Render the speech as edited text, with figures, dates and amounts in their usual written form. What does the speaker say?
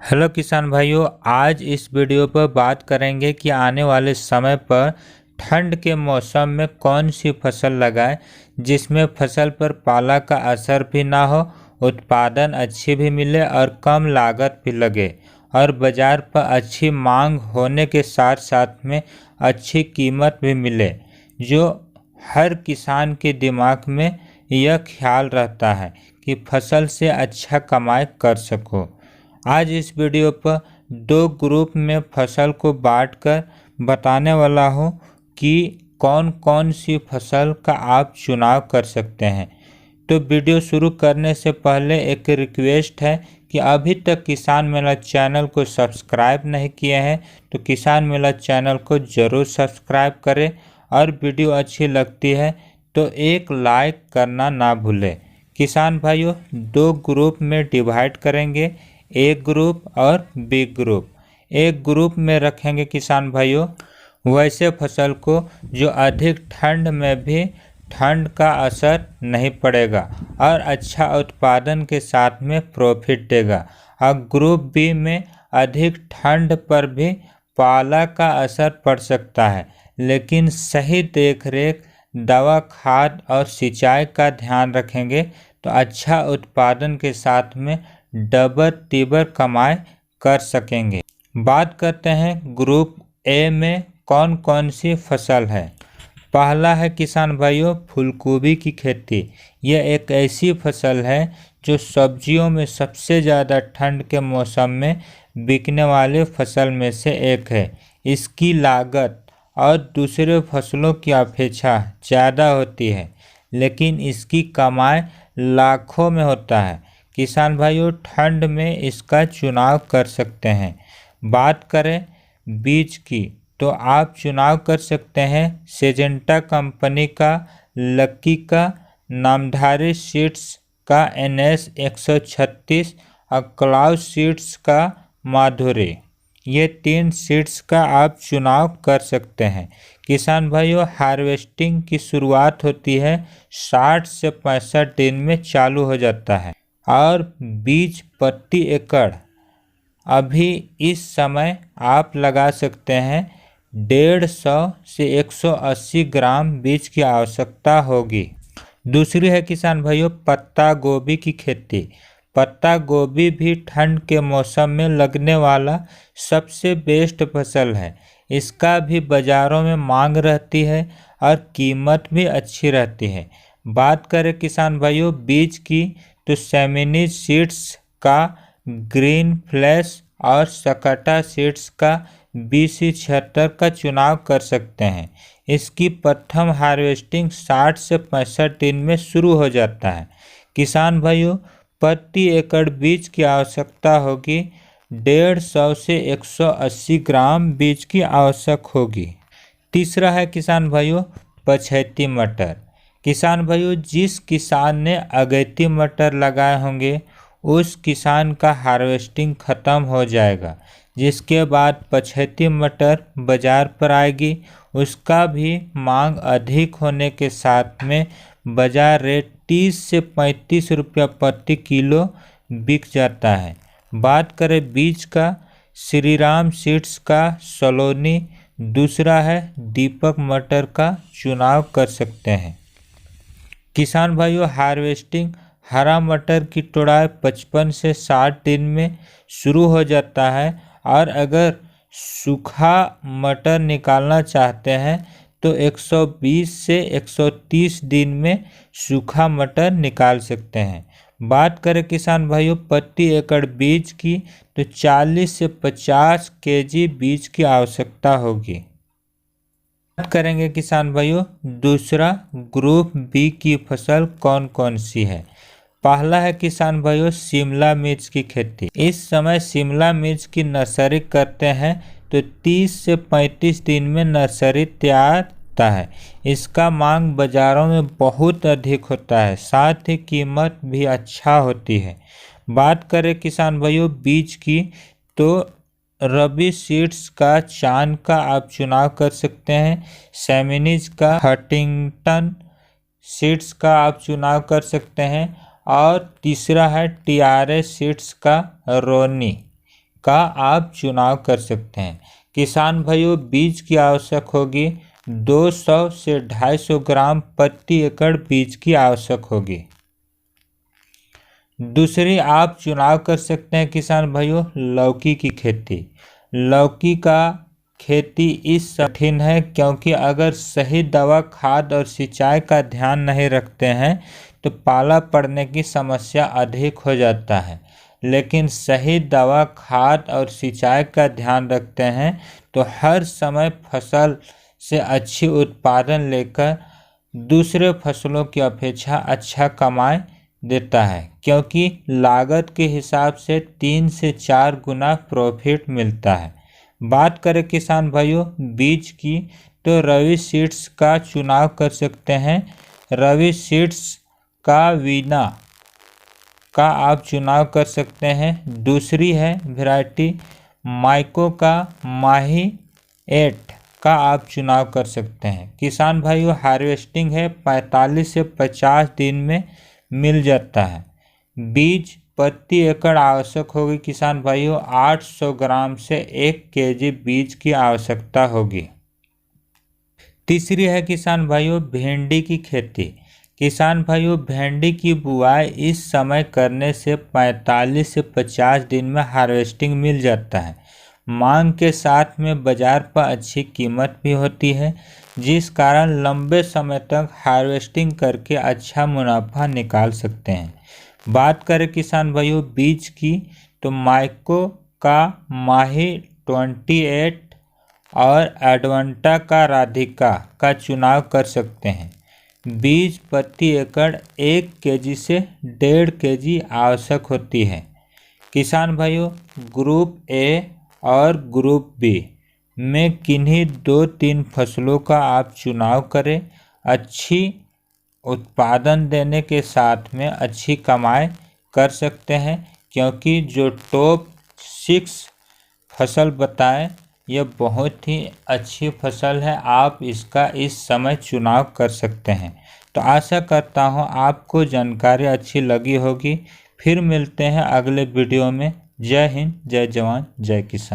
Hello किसान भाइयों, आज इस वीडियो पर बात करेंगे कि आने वाले समय पर ठंड के मौसम में कौन सी फसल लगाएं जिसमें फसल पर पाला का असर भी ना हो, उत्पादन अच्छी भी मिले और कम लागत भी लगे और बाज़ार पर अच्छी मांग होने के साथ साथ में अच्छी कीमत भी मिले। जो हर किसान के दिमाग में यह ख्याल रहता है कि फसल से अच्छा कमाई कर सको। आज इस वीडियो पर दो ग्रुप में फसल को बांटकर बताने वाला हूँ कि कौन कौन सी फसल का आप चुनाव कर सकते हैं। तो वीडियो शुरू करने से पहले एक रिक्वेस्ट है कि अभी तक किसान मेला चैनल को सब्सक्राइब नहीं किए हैं तो किसान मेला चैनल को ज़रूर सब्सक्राइब करें और वीडियो अच्छी लगती है तो एक लाइक करना ना भूलें। किसान भाइयों, दो ग्रुप में डिवाइड करेंगे, ए ग्रुप और बी ग्रुप। एक ग्रुप में रखेंगे किसान भाइयों वैसे फसल को जो अधिक ठंड में भी ठंड का असर नहीं पड़ेगा और अच्छा उत्पादन के साथ में प्रॉफिट देगा। और ग्रुप बी में अधिक ठंड पर भी पाला का असर पड़ सकता है, लेकिन सही देखरेख, दवा, खाद और सिंचाई का ध्यान रखेंगे तो अच्छा उत्पादन के साथ में डबल तिब्बल कमाई कर सकेंगे। बात करते हैं ग्रुप ए में कौन कौन सी फसल है। पहला है किसान भाइयों फूलगोभी की खेती। यह एक ऐसी फसल है जो सब्जियों में सबसे ज़्यादा ठंड के मौसम में बिकने वाले फसल में से एक है। इसकी लागत और दूसरे फसलों की अपेक्षा ज़्यादा होती है, लेकिन इसकी कमाई लाखों में होता है। किसान भाइयों ठंड में इसका चुनाव कर सकते हैं। बात करें बीज की तो आप चुनाव कर सकते हैं सिजेंटा कंपनी का लक्की का, नामधारी सीड्स का NS 136 और क्लाउड सीड्स का माधुरी। ये 3 सीड्स का आप चुनाव कर सकते हैं। किसान भाइयों हार्वेस्टिंग की शुरुआत होती है 60 से 65 दिन में चालू हो जाता है और बीज प्रति एकड़ अभी इस समय आप लगा सकते हैं 150 से 180 ग्राम बीज की आवश्यकता होगी। दूसरी है किसान भाइयों पत्ता गोभी की खेती। पत्ता गोभी भी ठंड के मौसम में लगने वाला सबसे बेस्ट फसल है। इसका भी बाज़ारों में मांग रहती है और कीमत भी अच्छी रहती है। बात करें किसान भाइयों बीज की तो सेमिनी सीड्स का ग्रीन फ्लैश और सकटा सीड्स का BC76 का चुनाव कर सकते हैं। इसकी प्रथम हार्वेस्टिंग 60 से 65 दिन में शुरू हो जाता है। किसान भाइयों प्रति एकड़ बीज की आवश्यकता होगी 150 से 180 ग्राम बीज की आवश्यक होगी। तीसरा है किसान भाइयों पछैती मटर। किसान भाइयों जिस किसान ने अगैती मटर लगाए होंगे उस किसान का हार्वेस्टिंग ख़त्म हो जाएगा, जिसके बाद पछैती मटर बाज़ार पर आएगी। उसका भी मांग अधिक होने के साथ में बाज़ार रेट 30 से 35 रुपया प्रति किलो बिक जाता है। बात करें बीज का श्रीराम सीड्स का सलोनी, दूसरा है दीपक मटर का चुनाव कर सकते हैं। किसान भाइयों हार्वेस्टिंग हरा मटर की तुड़ाई 55 से 60 दिन में शुरू हो जाता है और अगर सूखा मटर निकालना चाहते हैं तो 120 से 130 दिन में सूखा मटर निकाल सकते हैं। बात करें किसान भाइयों प्रति एकड़ बीज की तो 40 से 50 kg बीज की आवश्यकता होगी। बात करेंगे किसान भाइयों दूसरा ग्रुप बी की फसल कौन कौन सी है। पहला है किसान भाइयों शिमला मिर्च की खेती। इस समय शिमला मिर्च की नर्सरी करते हैं तो 30 से 35 दिन में नर्सरी तैयार होता है। इसका मांग बाज़ारों में बहुत अधिक होता है, साथ ही कीमत भी अच्छा होती है। बात करें किसान भाइयों बीज की तो रबी सीड्स का चांद का आप चुनाव कर सकते हैं। सेमिनीज का हंटिंगटन सीड्स का आप चुनाव कर सकते हैं और तीसरा है TRS सीड्स का रोनी। का आप चुनाव कर सकते हैं। किसान भाइयों, बीज की आवश्यक होगी 200 से 250 ग्राम प्रति एकड़ बीज की आवश्यक होगी। दूसरी आप चुनाव कर सकते हैं किसान भाइयों लौकी की खेती। लौकी का खेती इस कठिन है क्योंकि अगर सही दवा, खाद और सिंचाई का ध्यान नहीं रखते हैं तो पाला पड़ने की समस्या अधिक हो जाता है। लेकिन सही दवा, खाद और सिंचाई का ध्यान रखते हैं तो हर समय फसल से अच्छी उत्पादन लेकर दूसरे फसलों की अपेक्षा अच्छा कमाई देता है, क्योंकि लागत के हिसाब से 3 से 4 गुना प्रॉफिट मिलता है। बात करें किसान भाइयों बीज की, तो रवि सीड्स का चुनाव कर सकते हैं। रवि सीड्स का वीना का आप चुनाव कर सकते हैं। दूसरी है वैरायटी माइको का माही 8 का आप चुनाव कर सकते हैं। किसान भाइयों हार्वेस्टिंग है 45 से 50 दिन में मिल जाता है। बीज प्रति एकड़ आवश्यक होगी किसान भाइयों 800 ग्राम से 1 केजी बीज की आवश्यकता होगी। तीसरी है किसान भाइयों भिंडी की खेती। किसान भाइयों भिंडी की बुआई इस समय करने से 45 से 50 दिन में हार्वेस्टिंग मिल जाता है। मांग के साथ में बाजार पर अच्छी कीमत भी होती है, जिस कारण लंबे समय तक हार्वेस्टिंग करके अच्छा मुनाफा निकाल सकते हैं। बात करें किसान भाइयों बीज की, तो माइको का माही 28 और एडवांटा का राधिका का चुनाव कर सकते हैं। बीज प्रति एकड़ 1 केजी से 1.5 केजी आवश्यक होती है। किसान भाइयों ग्रुप ए और ग्रुप बी में किन्हीं 2-3 फसलों का आप चुनाव करें। अच्छी उत्पादन देने के साथ में अच्छी कमाई कर सकते हैं, क्योंकि जो टॉप 6 फसल बताएं यह बहुत ही अच्छी फसल है। आप इसका इस समय चुनाव कर सकते हैं। तो आशा करता हूं आपको जानकारी अच्छी लगी होगी। फिर मिलते हैं अगले वीडियो में। जय हिंद, जय जवान, जय किसान।